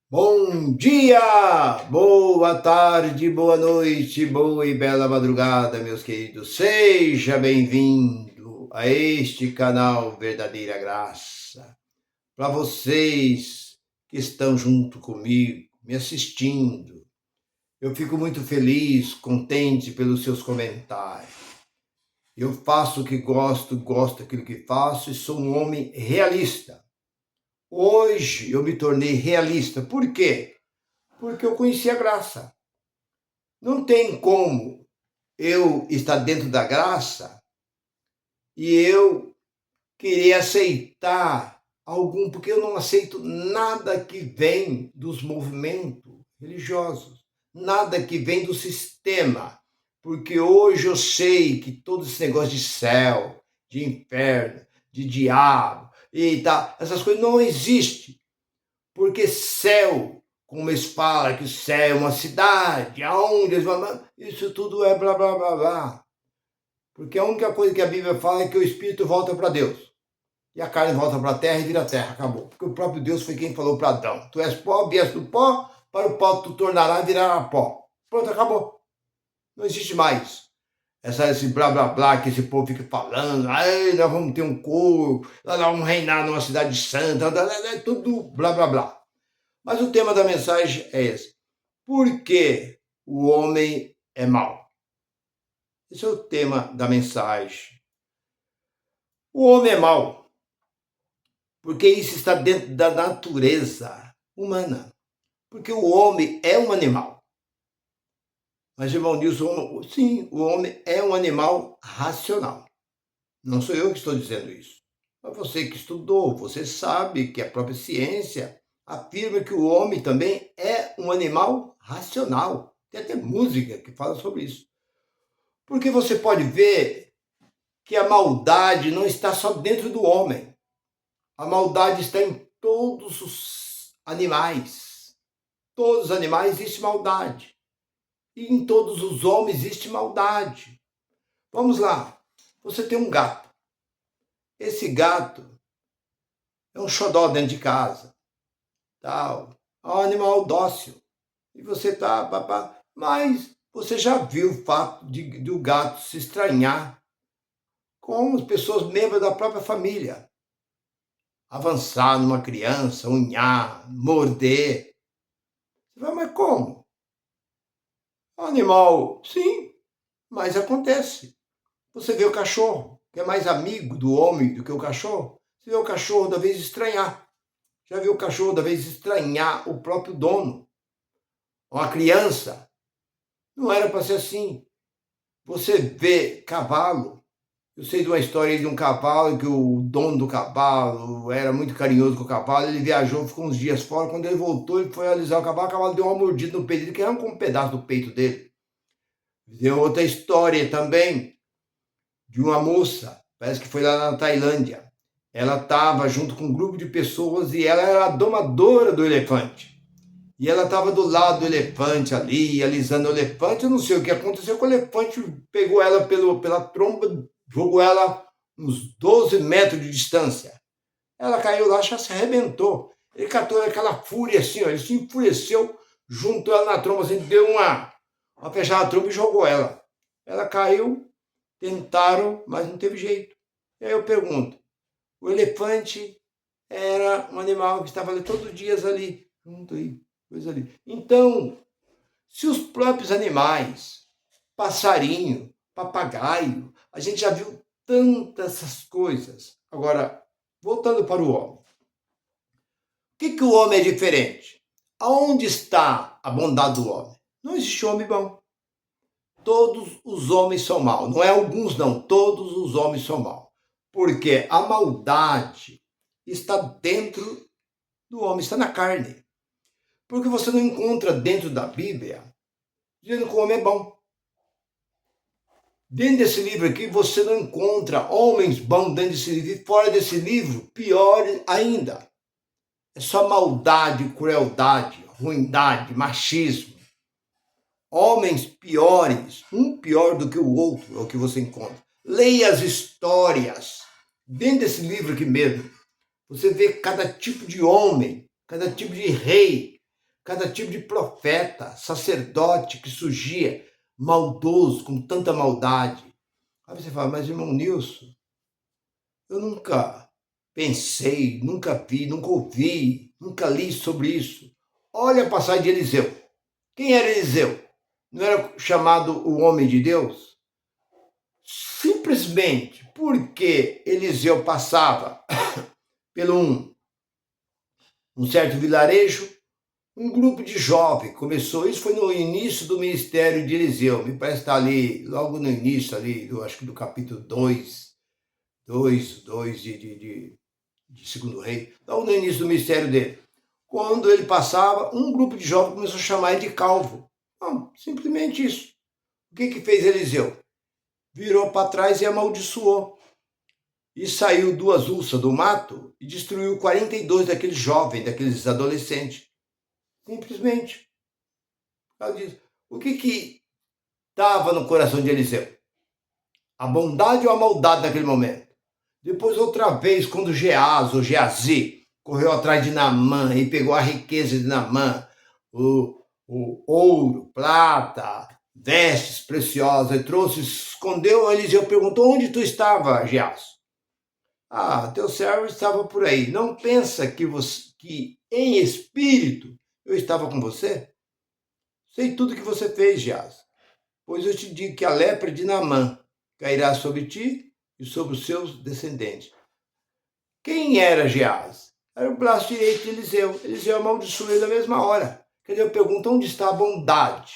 Bom dia, boa tarde, boa noite, boa e bela madrugada, meus queridos. Seja bem-vindo a este canal Verdadeira Graça. Para vocês que estão junto comigo, me assistindo, eu fico muito feliz, contente pelos seus comentários. Eu faço o que gosto, gosto daquilo que faço e sou um homem realista. Hoje eu me tornei realista. Por quê? Porque eu conheci a graça. Não tem como eu estar dentro da graça e eu querer aceitar algum, porque eu não aceito nada que vem dos movimentos religiosos, nada que vem do sistema, porque hoje eu sei que todo esse negócio de céu, de inferno, de diabo e tal, essas coisas não existem, porque céu, como eles falam que o céu é uma cidade, aonde eles vão, isso tudo é blá blá blá blá. Porque a única coisa que a Bíblia fala é que o espírito volta para Deus. E a carne volta para a terra e vira terra, acabou. Porque o próprio Deus foi quem falou para Adão: tu és pó, vieste do pó, para o pó tu tornará e virará pó. Pronto, acabou. Não existe mais. Esse blá blá blá que esse povo fica falando, nós vamos ter um corpo, nós vamos reinar numa cidade santa, é tudo blá blá blá. Mas o tema da mensagem é esse. Por que o homem é mau? Esse é o tema da mensagem. O homem é mau porque isso está dentro da natureza humana. Porque o homem é um animal. Mas, irmão Nilson, sim, o homem é um animal racional. Não sou eu que estou dizendo isso. Mas você que estudou, você sabe que a própria ciência afirma que o homem também é um animal racional. Tem até música que fala sobre isso. Porque você pode ver que a maldade não está só dentro do homem. A maldade está em todos os animais. Todos os animais existe maldade. E em todos os homens existe maldade. Vamos lá. Você tem um gato. Esse gato é um xodó dentro de casa. Tal. É um animal dócil. E você tá, papá. Mas você já viu o fato de o gato se estranhar com as pessoas membros da própria família? Avançar numa criança, unhar, morder. Você fala, mas como? Animal, sim, mas acontece. Você vê o cachorro, que é mais amigo do homem do que o cachorro. Você vê o cachorro da vez estranhar. Já viu o cachorro da vez estranhar o próprio dono? Uma criança. Não era para ser assim. Você vê cavalo. Eu sei de uma história de um cavalo que o dono do cavalo era muito carinhoso com o cavalo. Ele viajou, ficou uns dias fora. Quando ele voltou, ele foi alisar o cavalo deu uma mordida no peito dele, que arrancou um pedaço do peito dele. Deu outra história também de uma moça, parece que foi lá na Tailândia. Ela estava junto com um grupo de pessoas e ela era a domadora do elefante. E ela estava do lado do elefante ali, alisando o elefante. Eu não sei o que aconteceu com o elefante, pegou ela pela tromba, jogou ela uns 12 metros de distância. Ela caiu lá, já se arrebentou. Ele catou aquela fúria assim, ó, ele se enfureceu, juntou ela na tromba, assim, deu uma fechada na tromba e jogou ela. Ela caiu, tentaram, mas não teve jeito. E aí eu pergunto, o elefante era um animal que estava ali todos os dias ali, junto aí, coisa ali. Então, se os próprios animais, passarinho, papagaio, a gente já viu tantas essas coisas. Agora, voltando para o homem. O que o homem é diferente? Aonde está a bondade do homem? Não existe homem bom. Todos os homens são maus. Não é alguns, não. Todos os homens são maus. Porque a maldade está dentro do homem, está na carne. Porque você não encontra dentro da Bíblia dizendo que o homem é bom. Dentro desse livro aqui, você não encontra homens bons dentro desse livro. E fora desse livro, pior ainda. É só maldade, crueldade, ruindade, machismo. Homens piores, um pior do que o outro, é o que você encontra. Leia as histórias. Dentro desse livro aqui mesmo, você vê cada tipo de homem, cada tipo de rei. cada tipo de profeta, sacerdote que surgia maldoso, com tanta maldade. Aí você fala, mas irmão Nilson, eu nunca pensei, nunca vi, nunca ouvi, nunca li sobre isso. Olha a passagem de Eliseu. Quem era Eliseu? Não era chamado o homem de Deus? Simplesmente porque Eliseu passava pelo um certo vilarejo, um grupo de jovens começou, isso foi no início do ministério de Eliseu, me parece que está ali, logo no início ali, acho que do capítulo 2 de Segundo Rei, logo no início do ministério dele. Quando ele passava, um grupo de jovens começou a chamar ele de calvo. Não, simplesmente isso. O que fez Eliseu? Virou para trás e amaldiçoou. E saiu 2 ursas do mato e destruiu 42 daqueles jovens, daqueles adolescentes. Simplesmente. O que estava no coração de Eliseu? A bondade ou a maldade naquele momento? Depois, outra vez, quando Geazi ou Geazi correu atrás de Naamã e pegou a riqueza de Naamã, o ouro, prata, vestes preciosas, e trouxe, escondeu. Eliseu perguntou, onde tu estava, Geazi? Teu servo estava por aí. Não pensa que em espírito eu estava com você? Sei tudo que você fez, Geazi. Pois eu te digo que a lepra de Naamã cairá sobre ti e sobre os seus descendentes. Quem era Geazi? Era o braço direito de Eliseu. Eliseu amaldiçoou ele na mesma hora. Quer dizer, eu pergunto, onde está a bondade?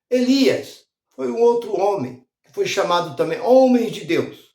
Elias foi um outro homem, que foi chamado também homem de Deus.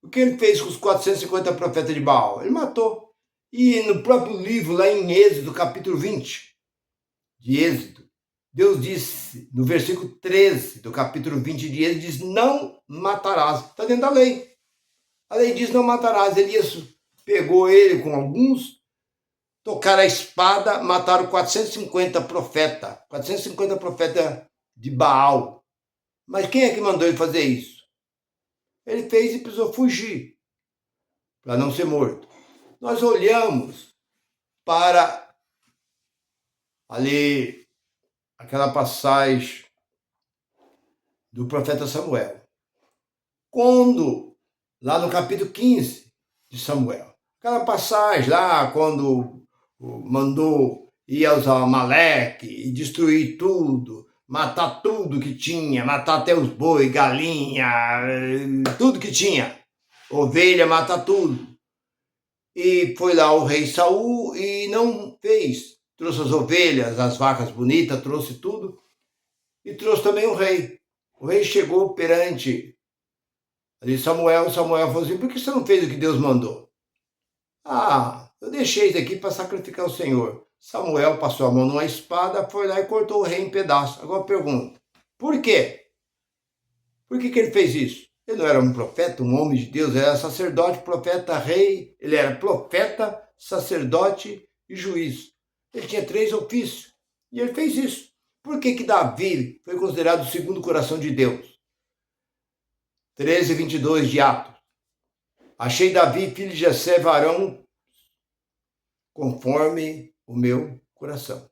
O que ele fez com os 450 profetas de Baal? Ele matou. E no próprio livro, lá em Êxodo, capítulo 20, de Êxodo, Deus disse, no versículo 13 do capítulo 20 de Êxodo, diz, não matarás. Está dentro da lei. A lei diz, não matarás. Elias pegou ele com alguns, tocaram a espada, mataram 450 profetas de Baal. Mas quem é que mandou ele fazer isso? Ele fez e precisou fugir, para não ser morto. Nós olhamos para ali, aquela passagem do profeta Samuel. Quando, lá no capítulo 15 de Samuel, aquela passagem lá, quando mandou ir aos Amaleque e destruir tudo, matar tudo que tinha, matar até os boi, galinha, tudo que tinha, ovelha, matar tudo. E foi lá o rei Saul e não fez. Trouxe as ovelhas, as vacas bonitas, trouxe tudo. E trouxe também o rei. O rei chegou perante ali Samuel falou assim, por que você não fez o que Deus mandou? Eu deixei isso aqui para sacrificar o Senhor. Samuel passou a mão numa espada, foi lá e cortou o rei em pedaços. Agora eu pergunto, por quê? Por que ele fez isso? Ele não era um profeta, um homem de Deus, ele era sacerdote, profeta, rei, ele era profeta, sacerdote e juiz. Ele tinha 3 ofícios e ele fez isso. Por que Davi foi considerado o segundo coração de Deus? 13:22 de Atos. Achei Davi, filho de Jessé, varão conforme o meu coração.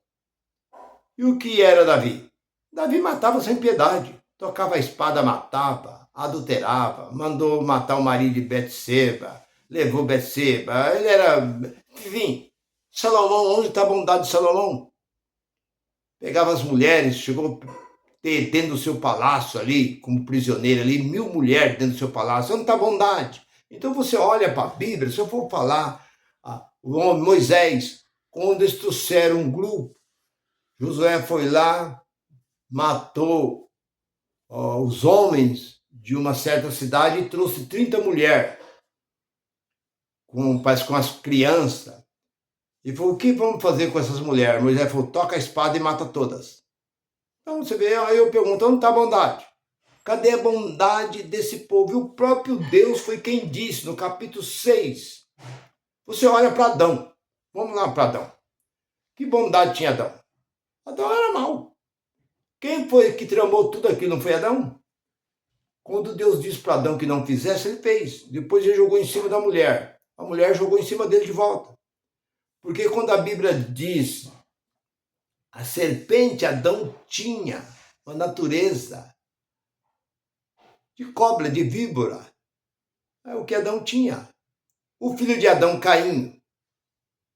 E o que era Davi? Davi matava sem piedade, tocava a espada, matava, adulterava, mandou matar o marido de Betseba, levou Betseba, ele era, enfim, Salomão, onde está a bondade de Salomão? Pegava as mulheres, chegou a ter dentro do seu palácio ali, como prisioneiro ali, 1000 mulheres dentro do seu palácio, onde está a bondade? Então você olha para a Bíblia, se eu for falar, o homem Moisés, quando eles trouxeram um grupo, Josué foi lá, matou os homens de uma certa cidade e trouxe 30 mulheres, com as crianças. E falou, o que vamos fazer com essas mulheres? Moisés falou, toca a espada e mata todas. Então você vê, aí eu pergunto, onde está a bondade? Cadê a bondade desse povo? E o próprio Deus foi quem disse, no capítulo 6, você olha para Adão, vamos lá para Adão. Que bondade tinha Adão? Adão era mau. Quem foi que tramou tudo aquilo? Não foi Adão? Quando Deus disse para Adão que não fizesse, ele fez. Depois ele jogou em cima da mulher. A mulher jogou em cima dele de volta. Porque quando a Bíblia diz a serpente Adão tinha uma natureza de cobra, de víbora, é o que Adão tinha. O filho de Adão, Caim,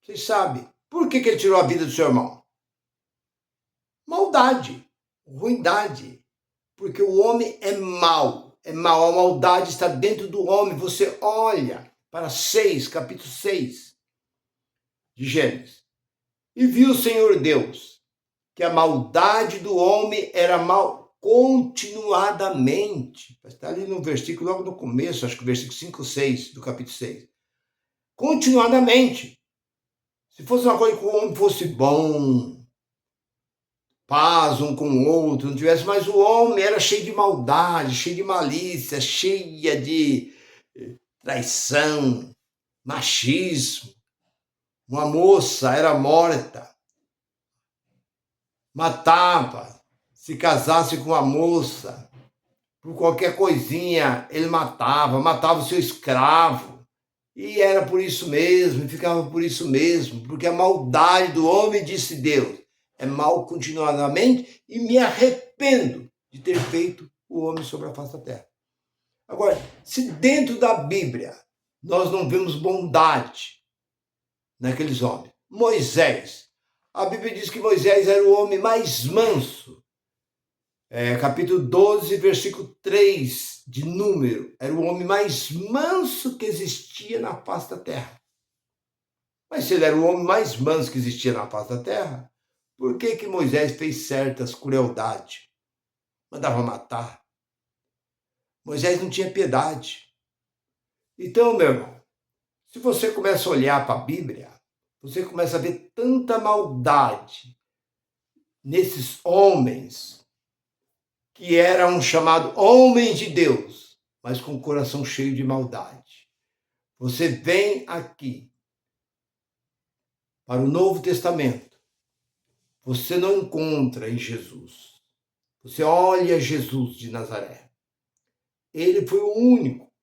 vocês sabem, por que ele tirou a vida do seu irmão? Maldade, ruindade, porque o homem é mau, a maldade está dentro do homem. Você olha para capítulo 6 de Gênesis, e viu o Senhor Deus que a maldade do homem era mal continuadamente. Está ali no versículo, logo no começo, acho que o versículo 5, 6 do capítulo 6. Continuadamente. Se fosse uma coisa que o homem fosse bom, paz um com o outro, não tivesse, mas o homem era cheio de maldade, cheio de malícia, cheia de traição, machismo. Uma moça era morta, matava, se casasse com uma moça, por qualquer coisinha ele matava o seu escravo. E era por isso mesmo, e ficava por isso mesmo, porque a maldade do homem, disse Deus, é mal continuadamente, e me arrependo de ter feito o homem sobre a face da terra. Agora, se dentro da Bíblia nós não vemos bondade naqueles homens, Moisés, a Bíblia diz que Moisés era o homem mais manso. Capítulo 12, versículo 3 de Número, era o homem mais manso que existia na face da terra. Mas se ele era o homem mais manso que existia na face da terra, por que Moisés fez certas crueldades? Mandava matar. Moisés não tinha piedade. Então, meu irmão, se você começa a olhar para a Bíblia, você começa a ver tanta maldade nesses homens que eram chamados homens de Deus, mas com o coração cheio de maldade. Você vem aqui para o Novo Testamento, você não encontra em Jesus. Você olha Jesus de Nazaré. Ele foi o único.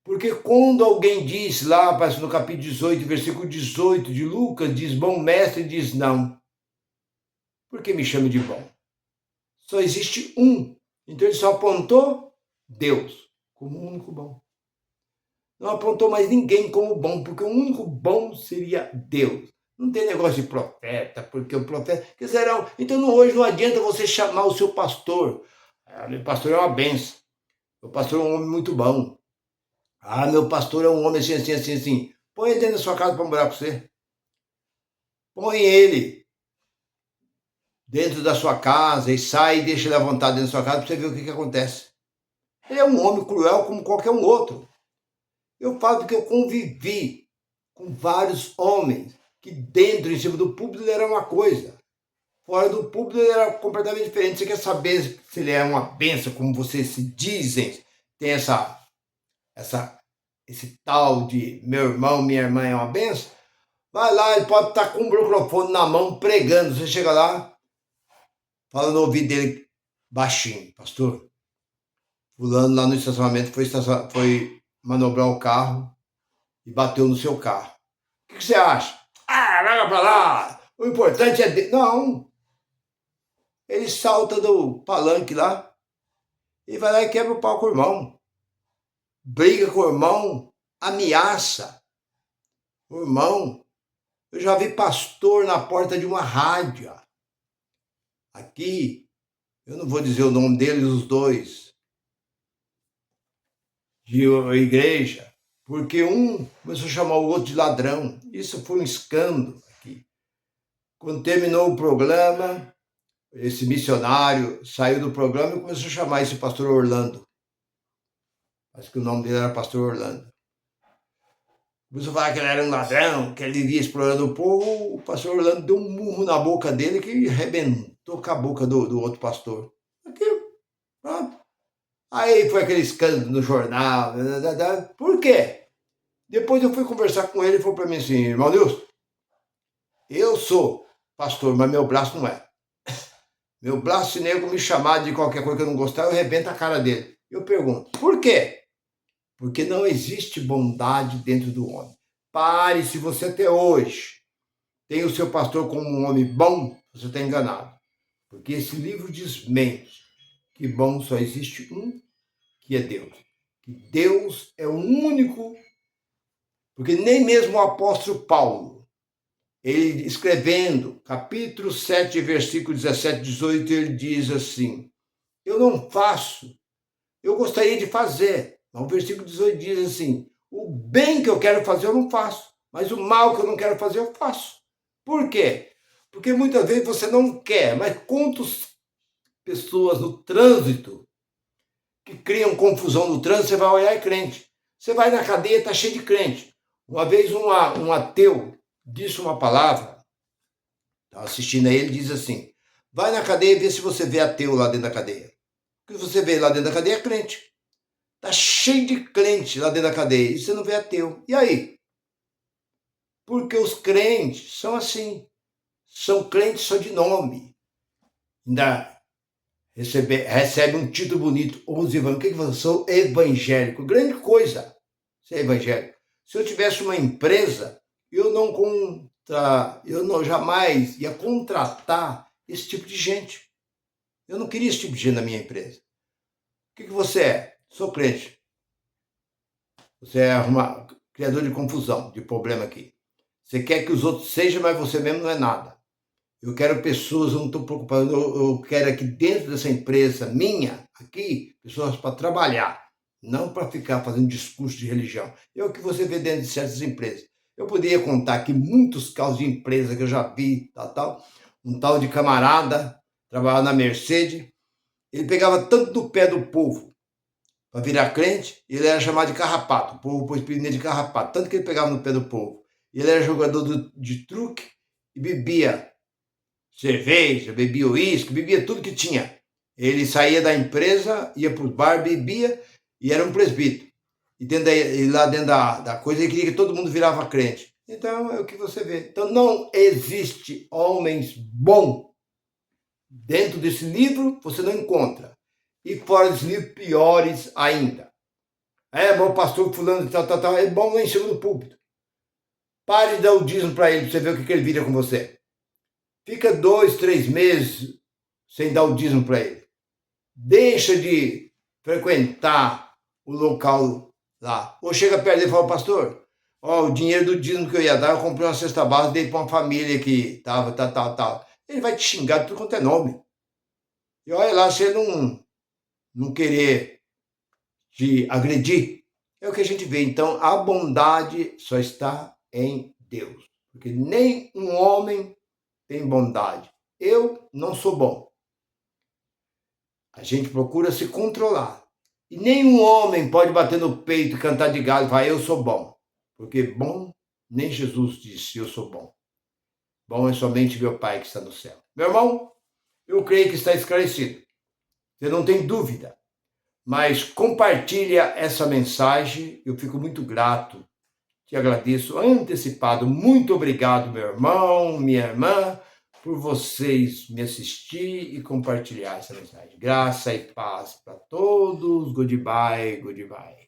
Porque quando alguém diz lá, parece no capítulo 18, versículo 18 de Lucas, diz bom mestre, diz não. Por que me chama de bom? Só existe um. Então ele só apontou Deus como o único bom. Não apontou mais ninguém como bom, porque o único bom seria Deus. Não tem negócio de profeta, porque o profeta... Então hoje não adianta você chamar o seu pastor. Meu pastor é uma benção. Meu pastor é um homem muito bom. Meu pastor é um homem assim. Põe ele dentro da sua casa para morar com você. Põe ele dentro da sua casa e sai e deixa ele à vontade dentro da sua casa para você ver o que acontece. Ele é um homem cruel como qualquer um outro. Eu falo porque eu convivi com vários homens que dentro, em cima do púlpito, ele era uma coisa. Fora do púlpito, ele era completamente diferente. Você quer saber se ele é uma benção, como vocês se dizem, tem esse tal de meu irmão, minha irmã é uma benção? Vai lá, ele pode estar com o microfone na mão, pregando. Você chega lá, fala no ouvido dele baixinho, pastor, fulano lá no estacionamento foi manobrar o carro e bateu no seu carro. O que você acha? Larga pra lá, o importante é... Não. Ele salta do palanque lá e vai lá e quebra o pau com o irmão. Briga com o irmão, ameaça o irmão. Eu já vi pastor na porta de uma rádio. Aqui, eu não vou dizer o nome deles, os dois, de igreja, porque um começou a chamar o outro de ladrão. Isso foi um escândalo aqui. Quando terminou o programa, esse missionário saiu do programa e começou a chamar esse pastor Orlando. Acho que o nome dele era pastor Orlando. Começou a falar que ele era um ladrão, que ele vivia explorando o povo. O pastor Orlando deu um murro na boca dele que arrebentou com a boca do outro pastor. Aquilo, pronto. Aí foi aquele escândalo no jornal. Por quê? Depois eu fui conversar com ele e falou para mim assim, irmão Nilson, eu sou pastor, mas meu braço não é. Meu braço, se nego me chamar de qualquer coisa que eu não gostar, eu arrebento a cara dele. Eu pergunto, por quê? Porque não existe bondade dentro do homem. Pare, se você até hoje tem o seu pastor como um homem bom, você está enganado. Porque esse livro diz mente que bom só existe um, que é Deus. Que Deus é o único, porque nem mesmo o apóstolo Paulo, ele escrevendo, capítulo 7, versículo 17 e 18, ele diz assim, eu não faço, eu gostaria de fazer, mas o versículo 18 diz assim, o bem que eu quero fazer eu não faço, mas o mal que eu não quero fazer eu faço. Por quê? Porque muitas vezes você não quer, mas quantas pessoas no trânsito que criam confusão no trânsito, você vai olhar é crente. Você vai na cadeia, está cheio de crente. Uma vez um ateu disse uma palavra, estava assistindo a ele, diz assim, vai na cadeia e vê se você vê ateu lá dentro da cadeia. O que você vê lá dentro da cadeia é crente. Está cheio de crente lá dentro da cadeia e você não vê ateu. E aí? Porque os crentes são assim. São crentes só de nome. Ainda recebe um título bonito. Os evangélicos. O que você sou? Evangélico. Grande coisa ser evangélico. Se eu tivesse uma empresa, eu não jamais ia contratar esse tipo de gente. Eu não queria esse tipo de gente na minha empresa. O que você é? Sou crente. Você é criador de confusão, de problema aqui. Você quer que os outros sejam, mas você mesmo não é nada. Eu quero pessoas, eu não estou preocupado, eu quero aqui dentro dessa empresa minha, aqui, pessoas para trabalhar, não para ficar fazendo discurso de religião. É o que você vê dentro de certas empresas. Eu poderia contar aqui muitos casos de empresa que eu já vi, um tal de camarada, trabalhava na Mercedes, ele pegava tanto do pé do povo para virar crente, ele era chamado de carrapato, o povo pôs nele de carrapato, tanto que ele pegava no pé do povo. Ele era jogador de truque e bebia cerveja, bebia uísque, bebia tudo que tinha. Ele saía da empresa, ia para os bar, bebia e era um presbítero. E lá dentro da coisa ele queria que todo mundo virava crente. Então é o que você vê. Então não existe homens bons. Dentro desse livro você não encontra. E fora desse livro, piores ainda. É bom, pastor fulano, tal, é bom lá em cima do púlpito. Pare de dar o dízimo para ele, para você ver o que ele vira com você. Fica 2, 3 meses sem dar o dízimo para ele. Deixa de frequentar o local lá. Ou chega perto dele e fala, pastor, ó, o dinheiro do dízimo que eu ia dar, eu comprei uma cesta básica, dei para uma família que estava, tal. Ele vai te xingar de tudo quanto é nome. E olha lá, se ele não querer te agredir, é o que a gente vê. Então, a bondade só está em Deus. Porque nem um homem tem bondade. Eu não sou bom. A gente procura se controlar. E nenhum homem pode bater no peito e cantar de galo e falar, eu sou bom. Porque bom, nem Jesus disse, eu sou bom. Bom é somente meu Pai que está no céu. Meu irmão, eu creio que está esclarecido. Você não tem dúvida. Mas compartilha essa mensagem. Eu fico muito grato. Te agradeço antecipado. Muito obrigado, meu irmão, minha irmã, por vocês me assistir e compartilhar essa mensagem. Graça e paz para todos. Goodbye, goodbye.